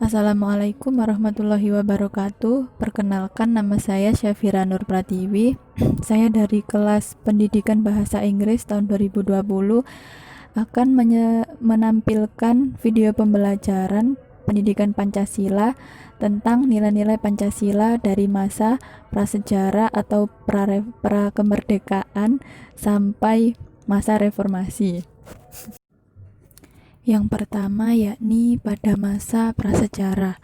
Assalamualaikum warahmatullahi wabarakatuh. Perkenalkan, nama saya Syafira Nur Pratiwi. Saya dari kelas Pendidikan Bahasa Inggris tahun 2020 akan menampilkan video pembelajaran pendidikan Pancasila tentang nilai-nilai Pancasila dari masa prasejarah atau pra-kemerdekaan sampai masa reformasi. Yang pertama yakni pada masa prasejarah.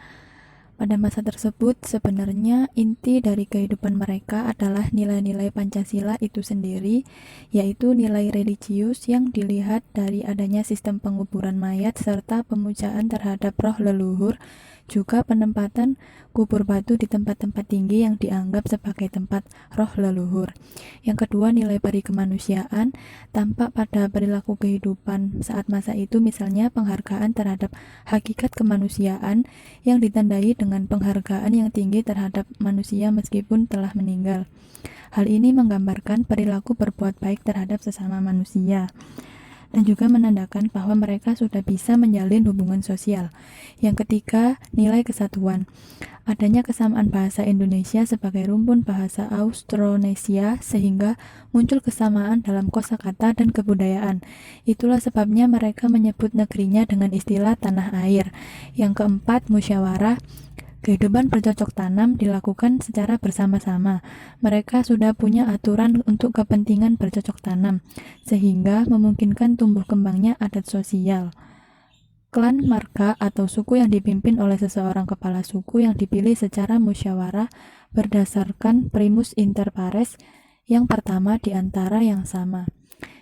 Pada masa tersebut sebenarnya inti dari kehidupan mereka adalah nilai-nilai Pancasila itu sendiri, yaitu nilai religius yang dilihat dari adanya sistem penguburan mayat serta pemujaan terhadap roh leluhur, juga penempatan kubur batu di tempat-tempat tinggi yang dianggap sebagai tempat roh leluhur. Yang kedua, nilai peri kemanusiaan tampak pada perilaku kehidupan saat masa itu, misalnya penghargaan terhadap hakikat kemanusiaan yang ditandai dengan penghargaan yang tinggi terhadap manusia meskipun telah meninggal. Hal ini menggambarkan perilaku berbuat baik terhadap sesama manusia dan juga menandakan bahwa mereka sudah bisa menjalin hubungan sosial. Yang ketiga, nilai kesatuan. Adanya kesamaan bahasa Indonesia sebagai rumpun bahasa Austronesia sehingga muncul kesamaan dalam kosakata dan kebudayaan. Itulah sebabnya mereka menyebut negerinya dengan istilah tanah air. Yang keempat, musyawarah. Kehidupan bercocok tanam dilakukan secara bersama-sama. Mereka sudah punya aturan untuk kepentingan bercocok tanam, sehingga memungkinkan tumbuh kembangnya adat sosial. Klan, marga, atau suku yang dipimpin oleh seseorang kepala suku yang dipilih secara musyawarah berdasarkan primus inter pares, yang pertama di antara yang sama.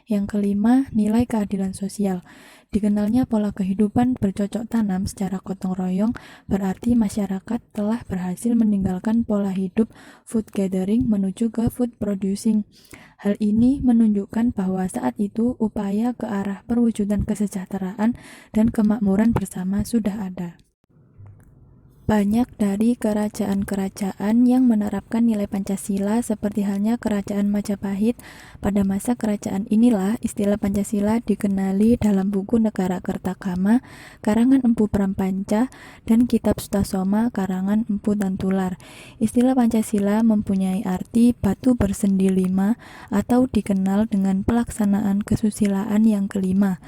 Yang kelima, nilai keadilan sosial. Dikenalnya pola kehidupan bercocok tanam secara gotong royong berarti masyarakat telah berhasil meninggalkan pola hidup food gathering menuju ke food producing. Hal ini menunjukkan bahwa saat itu upaya ke arah perwujudan kesejahteraan dan kemakmuran bersama sudah ada. Banyak dari kerajaan-kerajaan yang menerapkan nilai Pancasila seperti halnya Kerajaan Majapahit. Pada masa kerajaan inilah istilah Pancasila dikenali dalam buku Negara Kertagama karangan Empu Prampanca dan Kitab Sutasoma karangan Empu Tantular. Istilah Pancasila mempunyai arti batu bersendi lima atau dikenal dengan pelaksanaan kesusilaan yang kelima,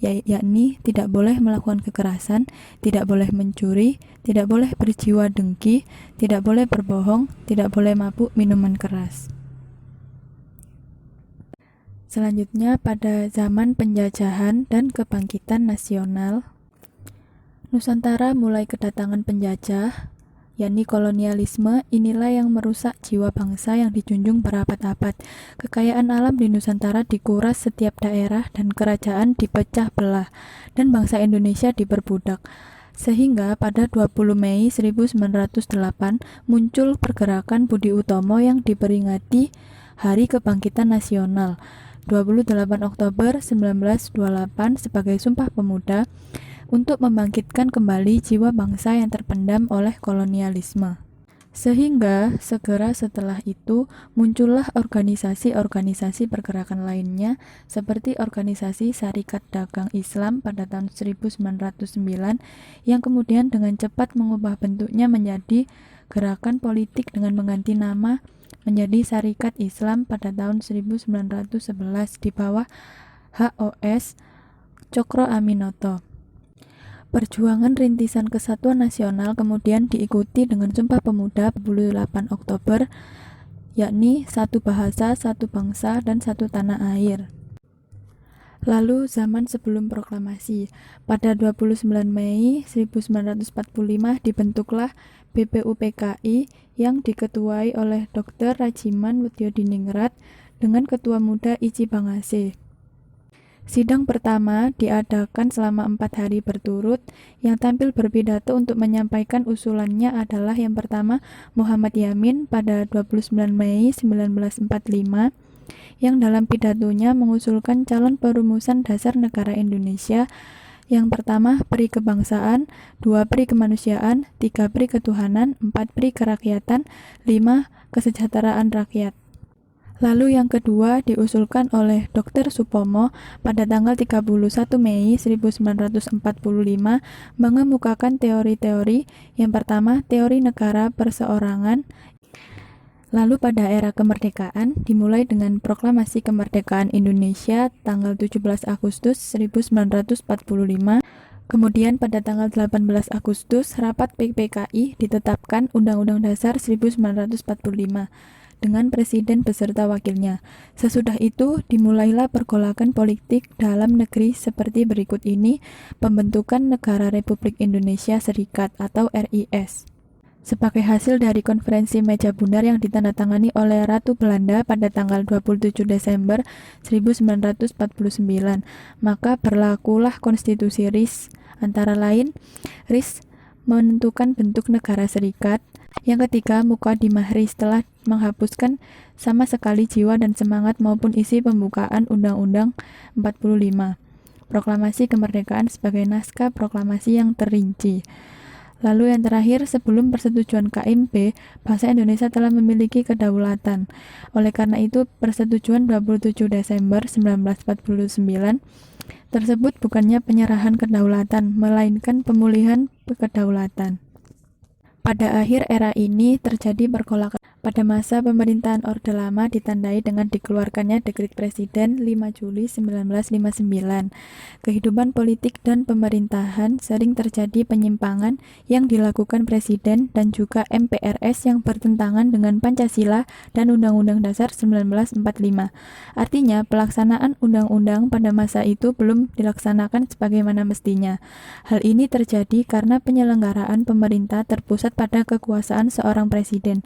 yakni tidak boleh melakukan kekerasan, tidak boleh mencuri, tidak boleh berjiwa dengki, tidak boleh berbohong, tidak boleh mabuk minuman keras. Selanjutnya, pada zaman penjajahan dan kebangkitan nasional, Nusantara mulai kedatangan penjajah, yakni kolonialisme. Inilah yang merusak jiwa bangsa yang dijunjung berabad-abad. Kekayaan alam di Nusantara dikuras setiap daerah dan kerajaan dipecah belah dan bangsa Indonesia diperbudak. Sehingga pada 20 Mei 1908 muncul pergerakan Budi Utomo yang diperingati Hari Kebangkitan Nasional 28 Oktober 1928 sebagai Sumpah Pemuda untuk membangkitkan kembali jiwa bangsa yang terpendam oleh kolonialisme. Sehingga segera setelah itu muncullah organisasi-organisasi pergerakan lainnya seperti organisasi Syarikat Dagang Islam pada tahun 1909 yang kemudian dengan cepat mengubah bentuknya menjadi gerakan politik dengan mengganti nama menjadi Syarikat Islam pada tahun 1911 di bawah HOS Cokro Aminoto. Perjuangan rintisan kesatuan nasional kemudian diikuti dengan Sumpah Pemuda 28 Oktober, yakni satu bahasa, satu bangsa, dan satu tanah air. Lalu zaman sebelum proklamasi, pada 29 Mei 1945 dibentuklah BPUPKI yang diketuai oleh Dr. Rajiman Widyodiningrat dengan Ketua Muda Iji Bangase. Sidang pertama diadakan selama 4 hari berturut. Yang tampil berpidato untuk menyampaikan usulannya adalah yang pertama Muhammad Yamin pada 29 Mei 1945 yang dalam pidatonya mengusulkan calon perumusan dasar negara Indonesia. Yang pertama peri kebangsaan, 2 peri kemanusiaan, 3 peri ketuhanan, 4 peri kerakyatan, 5 kesejahteraan rakyat. Lalu yang kedua diusulkan oleh Dr. Supomo pada tanggal 31 Mei 1945 mengemukakan teori-teori. Yang pertama, teori negara perseorangan. Lalu pada era kemerdekaan dimulai dengan Proklamasi Kemerdekaan Indonesia tanggal 17 Agustus 1945. Kemudian pada tanggal 18 Agustus rapat PPKI ditetapkan Undang-Undang Dasar 1945 dengan presiden beserta wakilnya. Sesudah itu dimulailah pergolakan politik dalam negeri seperti berikut ini: pembentukan Negara Republik Indonesia Serikat atau RIS. Sebagai hasil dari konferensi meja bundar yang ditandatangani oleh Ratu Belanda pada tanggal 27 Desember 1949, maka berlakulah konstitusi RIS. Antara lain, RIS menentukan bentuk negara serikat. Yang ketiga, Mukadimah RIS telah menghapuskan sama sekali jiwa dan semangat maupun isi pembukaan Undang-Undang 45, Proklamasi Kemerdekaan sebagai naskah proklamasi yang terinci. Lalu yang terakhir, sebelum persetujuan KMP, bangsa Indonesia telah memiliki kedaulatan. Oleh karena itu, persetujuan 27 Desember 1949 tersebut bukannya penyerahan kedaulatan, melainkan pemulihan kedaulatan. Pada akhir era ini terjadi pergolakan. Pada masa pemerintahan Orde Lama ditandai dengan dikeluarkannya Dekret Presiden 5 Juli 1959. Kehidupan politik dan pemerintahan sering terjadi penyimpangan yang dilakukan Presiden dan juga MPRS yang bertentangan dengan Pancasila dan Undang-Undang Dasar 1945. Artinya, pelaksanaan undang-undang pada masa itu belum dilaksanakan sebagaimana mestinya. Hal ini terjadi karena penyelenggaraan pemerintah terpusat pada kekuasaan seorang presiden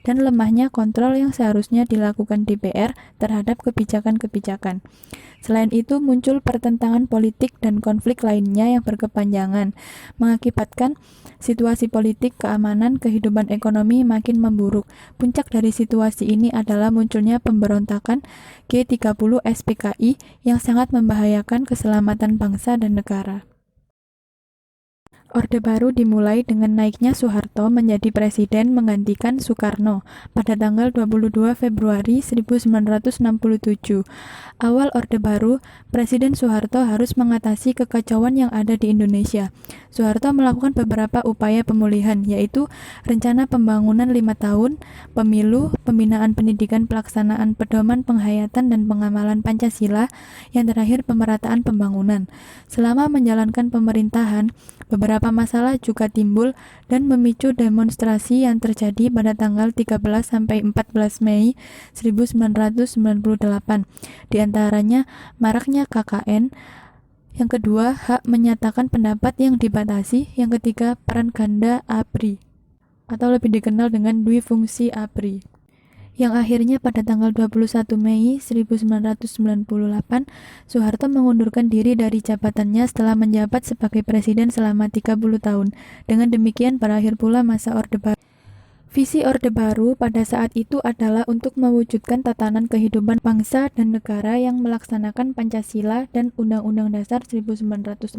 dan lemahnya kontrol yang seharusnya dilakukan DPR terhadap kebijakan-kebijakan. Selain itu, muncul pertentangan politik dan konflik lainnya yang berkepanjangan, mengakibatkan situasi politik, keamanan, kehidupan ekonomi makin memburuk. Puncak dari situasi ini adalah munculnya pemberontakan G30 SPKI yang sangat membahayakan keselamatan bangsa dan negara. Orde Baru dimulai dengan naiknya Soeharto menjadi presiden menggantikan Soekarno pada tanggal 22 Februari 1967. Awal Orde Baru, Presiden Soeharto harus mengatasi kekacauan yang ada di Indonesia. Soeharto melakukan beberapa upaya pemulihan, yaitu rencana pembangunan 5 tahun, pemilu, pembinaan pendidikan, pelaksanaan pedoman penghayatan dan pengamalan Pancasila, yang terakhir pemerataan pembangunan. Selama menjalankan pemerintahan, beberapa masalah juga timbul dan memicu demonstrasi yang terjadi pada tanggal 13 sampai 14 Mei 1998. Di antaranya maraknya KKN, yang kedua hak menyatakan pendapat yang dibatasi, yang ketiga peran ganda ABRI atau lebih dikenal dengan duifungsi ABRI, yang akhirnya pada tanggal 21 Mei 1998 Soeharto mengundurkan diri dari jabatannya setelah menjabat sebagai presiden selama 30 tahun. Dengan demikian berakhir pula masa Orde Baru. Visi Orde Baru pada saat itu adalah untuk mewujudkan tatanan kehidupan bangsa dan negara yang melaksanakan Pancasila dan Undang-Undang Dasar 1945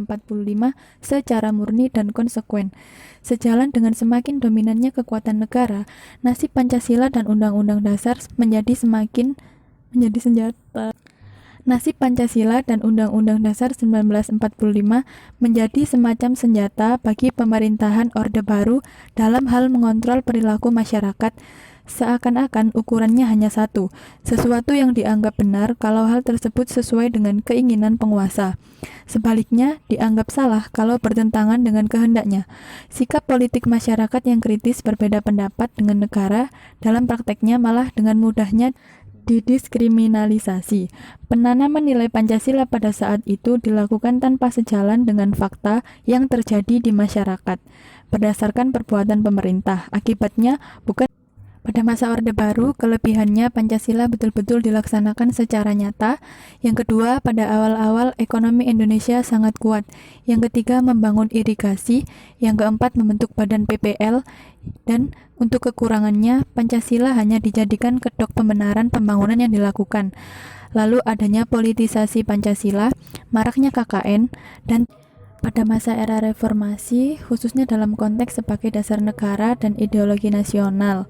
secara murni dan konsekuen. Sejalan dengan semakin dominannya kekuatan negara, nasib Pancasila dan Undang-Undang Dasar menjadi senjata. Nasib Pancasila dan Undang-Undang Dasar 1945 menjadi semacam senjata bagi pemerintahan Orde Baru dalam hal mengontrol perilaku masyarakat, seakan-akan ukurannya hanya satu, sesuatu yang dianggap benar kalau hal tersebut sesuai dengan keinginan penguasa. Sebaliknya, dianggap salah kalau bertentangan dengan kehendaknya. Sikap politik masyarakat yang kritis berbeda pendapat dengan negara, dalam prakteknya malah dengan mudahnya didiskriminalisasi. Penanaman nilai Pancasila pada saat itu dilakukan tanpa sejalan dengan fakta yang terjadi di masyarakat berdasarkan perbuatan pemerintah. Akibatnya, pada masa Orde Baru, kelebihannya Pancasila betul-betul dilaksanakan secara nyata. Yang kedua, pada awal-awal ekonomi Indonesia sangat kuat. Yang ketiga, membangun irigasi. Yang keempat, membentuk badan PPL. Dan untuk kekurangannya, Pancasila hanya dijadikan kedok pembenaran pembangunan yang dilakukan. Lalu adanya politisasi Pancasila, maraknya KKN, dan Pada masa era reformasi, khususnya dalam konteks sebagai dasar negara dan ideologi nasional,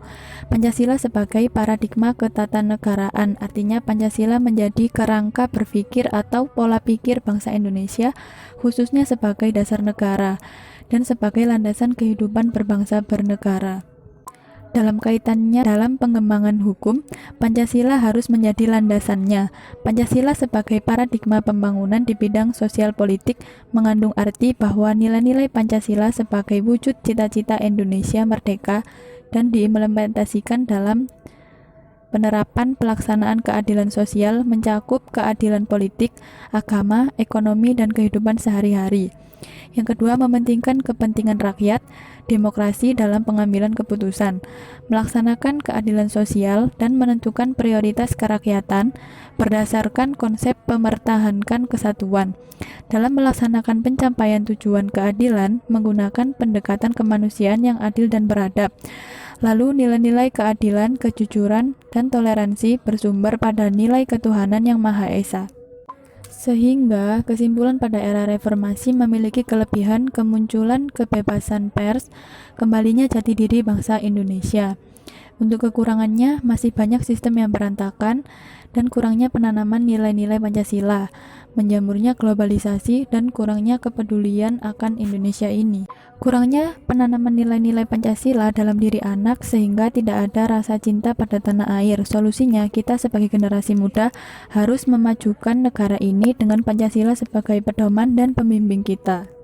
Pancasila sebagai paradigma ketatanegaraan, artinya Pancasila menjadi kerangka berpikir atau pola pikir bangsa Indonesia, khususnya sebagai dasar negara dan sebagai landasan kehidupan berbangsa bernegara. Dalam kaitannya dalam pengembangan hukum, Pancasila harus menjadi landasannya. Pancasila sebagai paradigma pembangunan di bidang sosial politik mengandung arti bahwa nilai-nilai Pancasila sebagai wujud cita-cita Indonesia merdeka dan diimplementasikan dalam penerapan pelaksanaan keadilan sosial mencakup keadilan politik, agama, ekonomi, dan kehidupan sehari-hari. Yang kedua, mementingkan kepentingan rakyat, demokrasi dalam pengambilan keputusan, melaksanakan keadilan sosial, dan menentukan prioritas kerakyatan berdasarkan konsep pemertahankan kesatuan. Dalam melaksanakan pencapaian tujuan keadilan, menggunakan pendekatan kemanusiaan yang adil dan beradab. Lalu nilai-nilai keadilan, kejujuran, dan toleransi bersumber pada nilai ketuhanan yang Maha Esa. Sehingga kesimpulan pada era reformasi memiliki kelebihan kemunculan kebebasan pers, kembalinya jati diri bangsa Indonesia. Untuk kekurangannya, masih banyak sistem yang berantakan dan kurangnya penanaman nilai-nilai Pancasila, menjamurnya globalisasi, dan kurangnya kepedulian akan Indonesia ini. Kurangnya penanaman nilai-nilai Pancasila dalam diri anak sehingga tidak ada rasa cinta pada tanah air. Solusinya, kita sebagai generasi muda harus memajukan negara ini dengan Pancasila sebagai pedoman dan pembimbing kita.